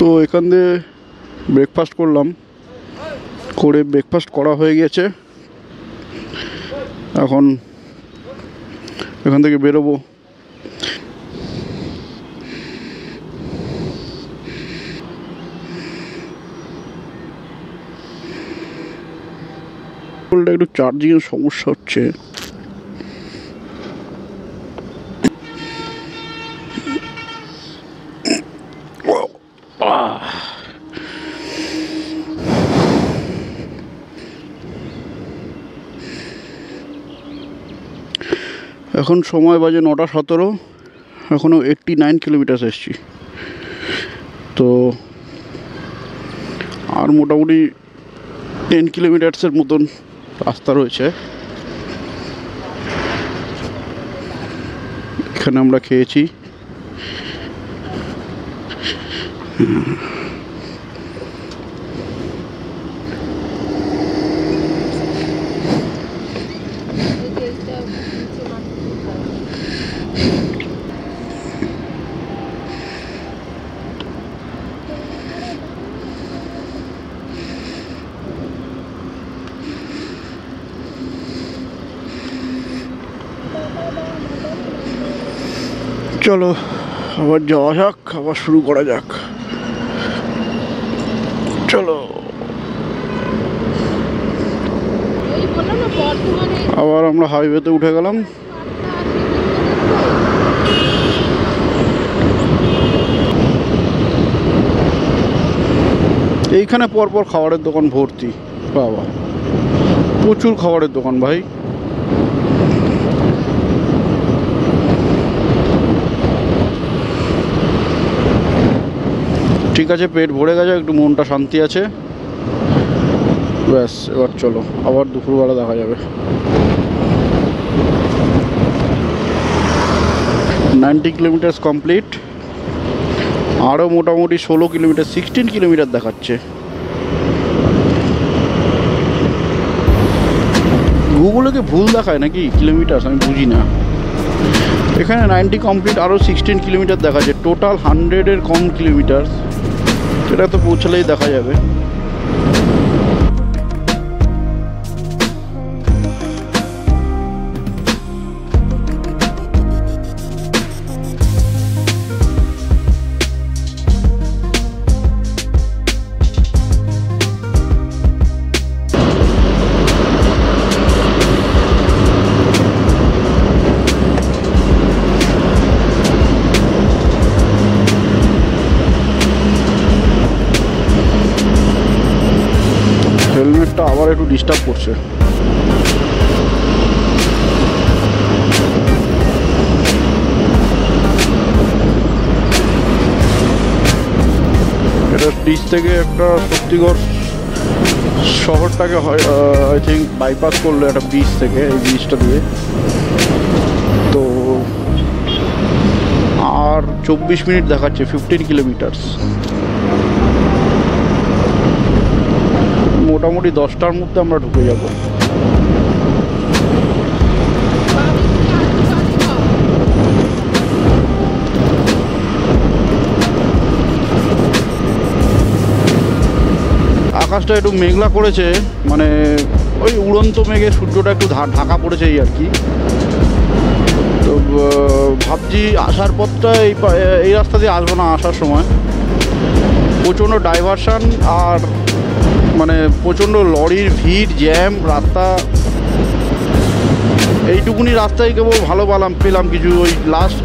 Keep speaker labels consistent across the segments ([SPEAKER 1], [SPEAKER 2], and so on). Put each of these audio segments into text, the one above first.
[SPEAKER 1] তো এখান দিয়ে ব্রেকফাস্ট করলাম, করে ব্রেকফাস্ট করা হয়ে গেছে। এখন এখান থেকে বেরোবো। একটু চার্জিংয়ের সমস্যা হচ্ছে। এখন সময় বাজে 9:17, এখনও 89 কিলোমিটার এসেছি। তো আর মোটামুটি 10 কিলোমিটার্সের মতন রাস্তা রয়েছে। এখানে আমরা খেয়েছি। চলো আবার যাওয়া যাক, আবার শুরু করা যাক। চলো আবার আমরা হাইওয়েতে উঠে গেলাম। এইখানে পরপর খাবারের দোকান ভর্তি, বাবা প্রচুর খাবারের দোকান ভাই। ঠিক আছে, পেট ভরে গেছে, একটু মনটা শান্তি আছে, ব্যাস। এবার চলো আবার দুপুরবেলা দেখা যাবে। 90 কিলোমিটার কমপ্লিট। আরও মোটামুটি 16 কিলোমিটার, 16 কিলোমিটার দেখাচ্ছে। গুগলকে ভুল দেখায় নাকি কিলোমিটার, আমি বুঝি না। এখানে 90 কমপ্লিট, আরও 16 কিলোমিটার দেখাচ্ছে। টোটাল 100-এর কম কিলোমিটার। এটা তো পৌঁছলেই দেখা যাবে। হেলমেটটা আবার একটু ডিস্টার্ব করছে। এটা ব্রিজ থেকে একটা শক্তিগড় শহরটাকে হয় আই থিঙ্ক বাইপাস করলো একটা ব্রিজ থেকে, এই ব্রিজটা দিয়ে। তো আর 24 মিনিট দেখাচ্ছে, 15 কিলোমিটার। মোটামুটি 10টার মধ্যে আমরা ঢুকে যাব। আকাশটা একটু মেঘলা করেছে, মানে ওই উড়ন্ত মেঘে সূর্যটা একটু ঢাকা পড়েছে এই আর কি। তো ভাবছি আসার পথটা এই রাস্তা দিয়ে আসবো না। আসার সময় প্রচণ্ড ডাইভারশান, আর মানে প্রচণ্ড লরির ভিড়, জ্যাম রাস্তা। এইটুকুনি রাস্তায় কেবল ভালো পেলাম কিছু, ওই লাস্ট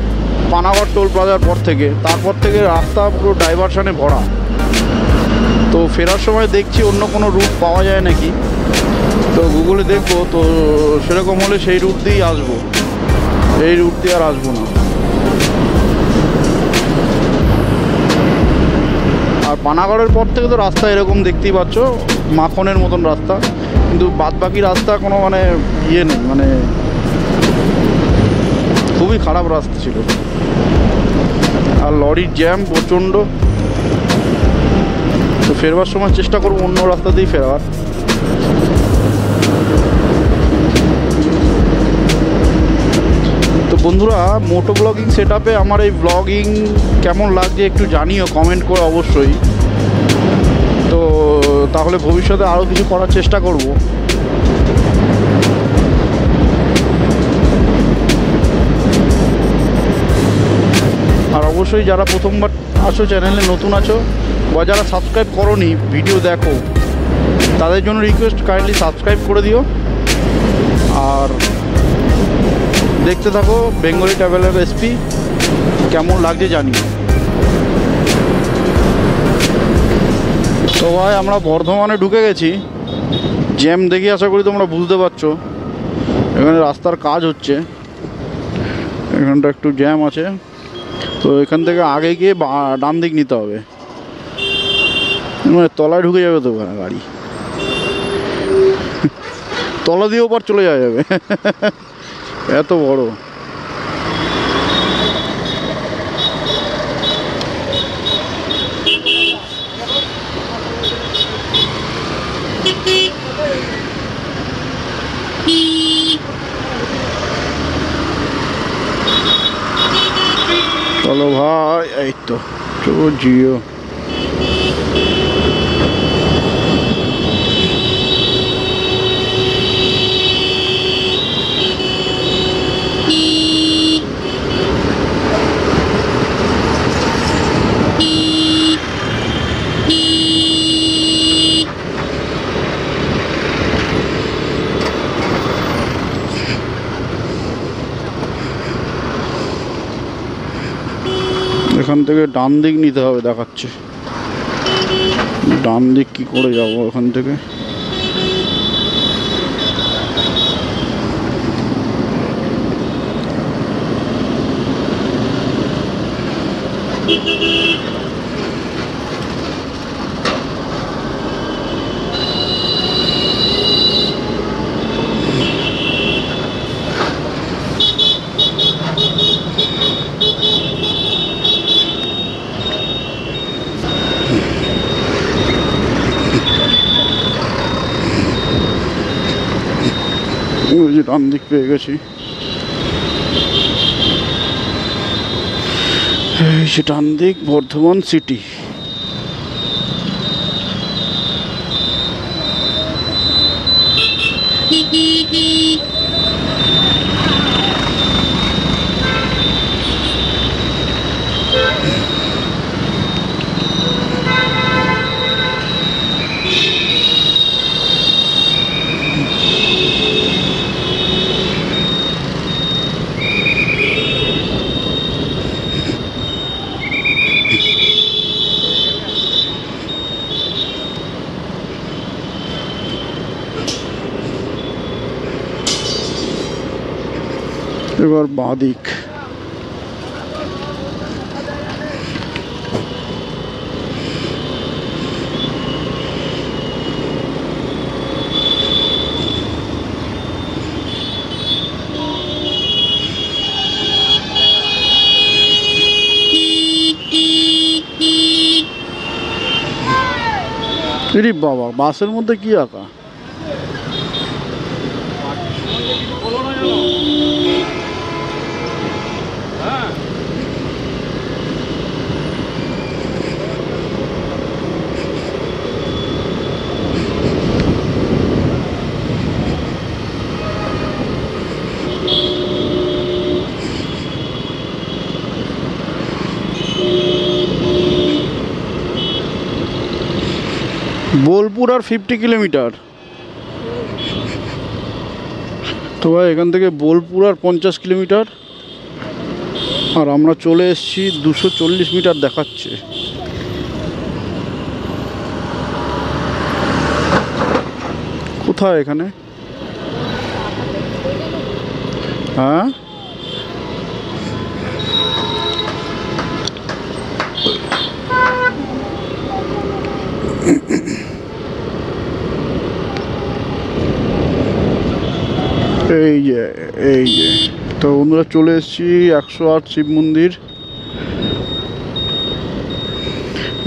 [SPEAKER 1] পানাগড় টোল প্লাজার পর থেকে, তারপর থেকে রাস্তা পুরো ডাইভারশানে ভরা। তো ফেরার সময় দেখছি অন্য কোনো রুট পাওয়া যায় নাকি, তো গুগলে দেখবো। তো সেরকম হলে সেই রুট দিয়েই আসবো, এই রুট দিয়ে আর আসবো না। আর পানাগড়ের পর থেকে তো রাস্তা এরকম দেখতেই পাচ্ছ, মাখনের মতন রাস্তা। কিন্তু বাদ বাকি রাস্তা কোনো মানে ইয়ে নেই, মানে খুবই খারাপ রাস্তা ছিল। আর লরির জ্যাম প্রচণ্ড। তো ফেরবার সময় চেষ্টা করবো অন্য রাস্তা দিয়েই ফেরার। তো বন্ধুরা, মোটো ব্লগিং সেট আপে আমার এই ব্লগিং কেমন লাগছে একটু জানিও কমেন্ট করে অবশ্যই। তো তাহলে ভবিষ্যতে আরও কিছু করার চেষ্টা করব। আর অবশ্যই যারা প্রথমবার আছো, চ্যানেলে নতুন আছো, বা যারা সাবস্ক্রাইব করোনি, ভিডিও দেখো, তাদের জন্য রিকোয়েস্ট, কাইন্ডলি সাবস্ক্রাইব করে দিও। আর দেখতে থাকো বেঙ্গলি ট্রাভেলার রেসিপি, কেমন লাগছে জানিও। তো ভাই আমরা বর্ধমানে ঢুকে গেছি। জ্যাম দেখে আশা করি তোমরা বুঝতে পারছো। এখানে রাস্তার কাজ হচ্ছে, এখানটা একটু জ্যাম আছে। তো এখান থেকে আগে গিয়ে ডান দিক নিতে হবে, মানে তলায় ঢুকে যাবে তো গাড়ি, তলা দিয়ে ওপর চলে যাবে এত বড়। চলো ভাই, এই তো জিও। এখান থেকে ডান দিক নিতে হবে দেখাচ্ছে। ডান দিক কি করে যাব এখান থেকে? ডান দিক পেয়ে গেছি। ডান দিক, বর্ধমান সিটি। এবার বাঁদিক। বাবা, বাসের মধ্যে কি আঁকা? বোলপুর আর 50 কিলোমিটার। তো ভাই এখান থেকে বোলপুর আর 50 কিলোমিটার, আর আমরা চলে এসেছি 240 মিটার দেখাচ্ছে। কোথায় এখানে? হ্যাঁ, এই যে তো বন্ধুরা চলে এসেছি 108 শিব মন্দির।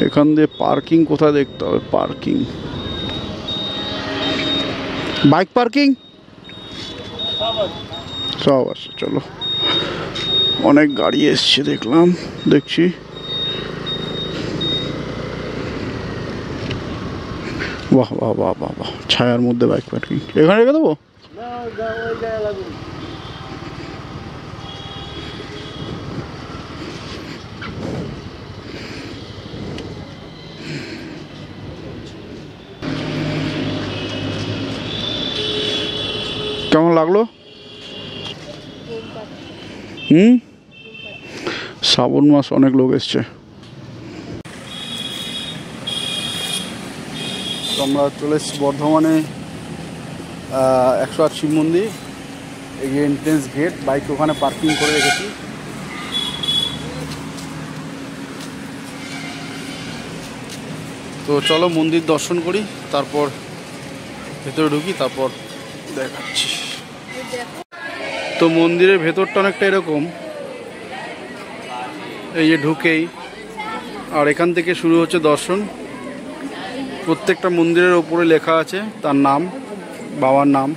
[SPEAKER 1] এখান দিয়ে পার্কিং কোথায় দেখতে হবে? পার্কিং, বাইক পার্কিং সব আছে। চলো অনেক গাড়ি এসছে দেখছি। বাহ বাহ বাহ বাহ বাহ, ছায়ার মধ্যে বাইক পার্কিং। এখানে রেখে দেবো? কেমন লাগলো? শ্রাবণ মাস, অনেক লোক এসছে। আমরা চলে এসেছি বর্ধমানে 108 শিব মন্দির। এই এন্ট্রেন্স গেট, বাইক ওখানে পার্কিং করে রেখেছি। তো চলো মন্দির দর্শন করি, তারপর ভেতরে ঢুকি, তারপর দেখাচ্ছি। তো মন্দিরের ভেতরটা অনেকটা এরকম, এই যে ঢুকেই, আর এখান থেকে শুরু হচ্ছে দর্শন। প্রত্যেকটা মন্দিরের ওপরে লেখা আছে তার নাম, বাবার নাম।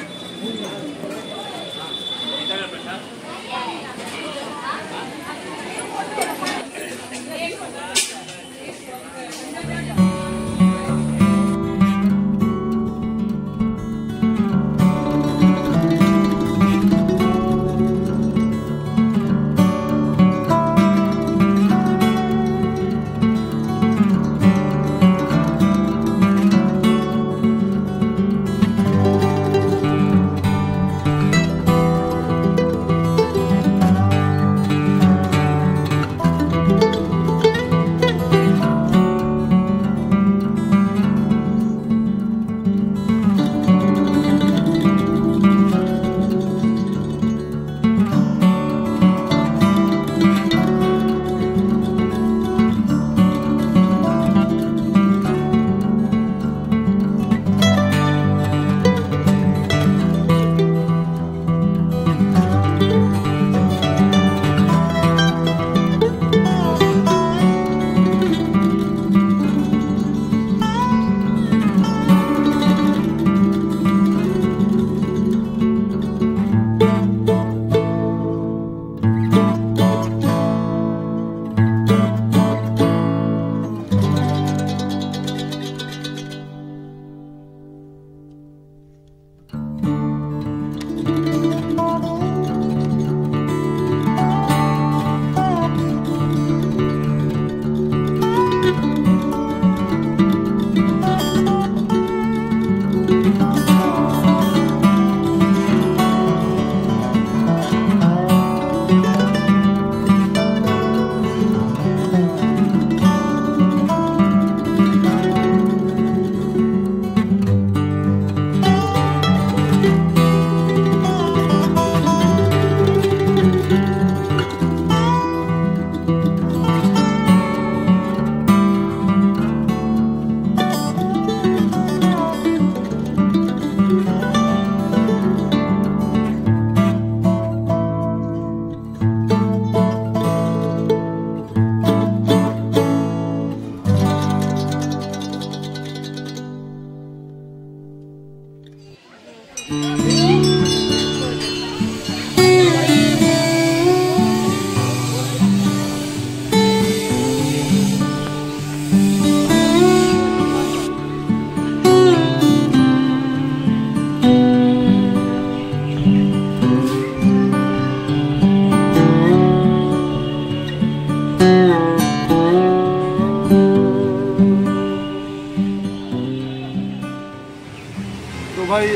[SPEAKER 1] ভাই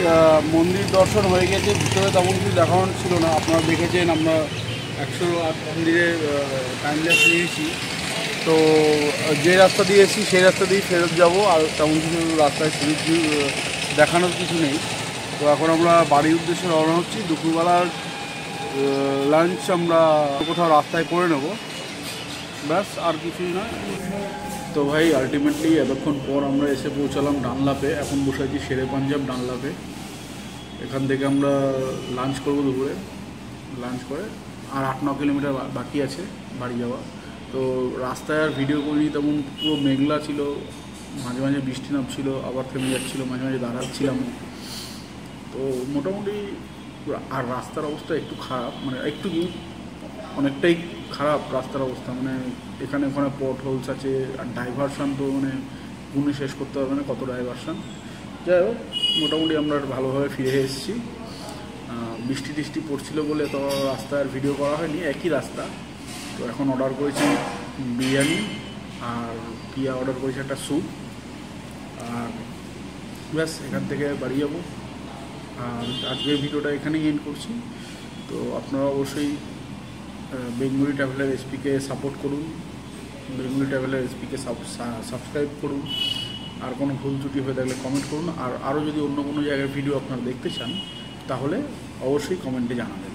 [SPEAKER 1] মন্দির দর্শন হয়ে গেছে, ভিতরে তেমন কিছু দেখানো ছিল না। আপনারা দেখেছেন আমরা 108 মন্দিরে টাইম ল্যাপস নিয়েছি। তো যে রাস্তা দিয়ে এসেছি সেই রাস্তা দিয়েই ফেরত যাবো, আর তেমন কিছু রাস্তায় সিরিজ দেখানোর কিছু নেই। তো এখন আমরা বাড়ির উদ্দেশ্যে রওনা হচ্ছি। দুপুরবেলার লাঞ্চ আমরা কোথাও রাস্তায় করে নেব, ব্যাস, আর কিছুই না। তো ভাই আলটিমেটলি এতক্ষণ পর আমরা এসে পৌঁছালাম ডানলাপে। এখন বসে আছি শেরে পাঞ্জাব ডানলাপে। এখান থেকে আমরা লাঞ্চ করবো দুপুরে। লাঞ্চ করে আর 8-9 কিলোমিটার বাকি আছে বাড়ি যাওয়া। তো রাস্তায় আর ভিডিও করিনি, তেমন পুরো মেঘলা ছিল, মাঝে মাঝে বৃষ্টি নামছিল, আবার থেমে যাচ্ছিলো, মাঝে মাঝে দাঁড়াচ্ছিলাম। তো মোটামুটি আর রাস্তার অবস্থা একটু খারাপ, মানে একটু কি অনেকটাই খারাপ রাস্তার অবস্থা, মানে এখানে ওখানে পট হোলস আছে, আর ডাইভারশান তো মানে গুনে শেষ করতে হবে না কত ডাইভারশান। যাই হোক, মোটামুটি আমরা ভালোভাবে ফিরে এসেছি। বৃষ্টি টিষ্টি পড়ছিল বলে তো রাস্তার ভিডিও করা হয়নি, একই রাস্তা। তো এখন অর্ডার করেছি বিরিয়ানি, আর পিয়া অর্ডার করেছি একটা স্যুপ, আর ব্যাস এখান থেকে বাড়ি যাবো। আর আজকের ভিডিওটা এখানেই এন্ড করছি। তো আপনারা অবশ্যই বেঙ্গলি ট্রাভেলার এসপিকে সাপোর্ট করুন, বেঙ্গলি ট্রাভেলার এসপিকে সাবস্ক্রাইব করুন। আর কোনো ভুল ত্রুটি হয়ে থাকলে কমেন্ট করুন। আর আরও যদি অন্য কোনো জায়গার ভিডিও আপনারা দেখতে চান তাহলে অবশ্যই কমেন্টে জানাবেন।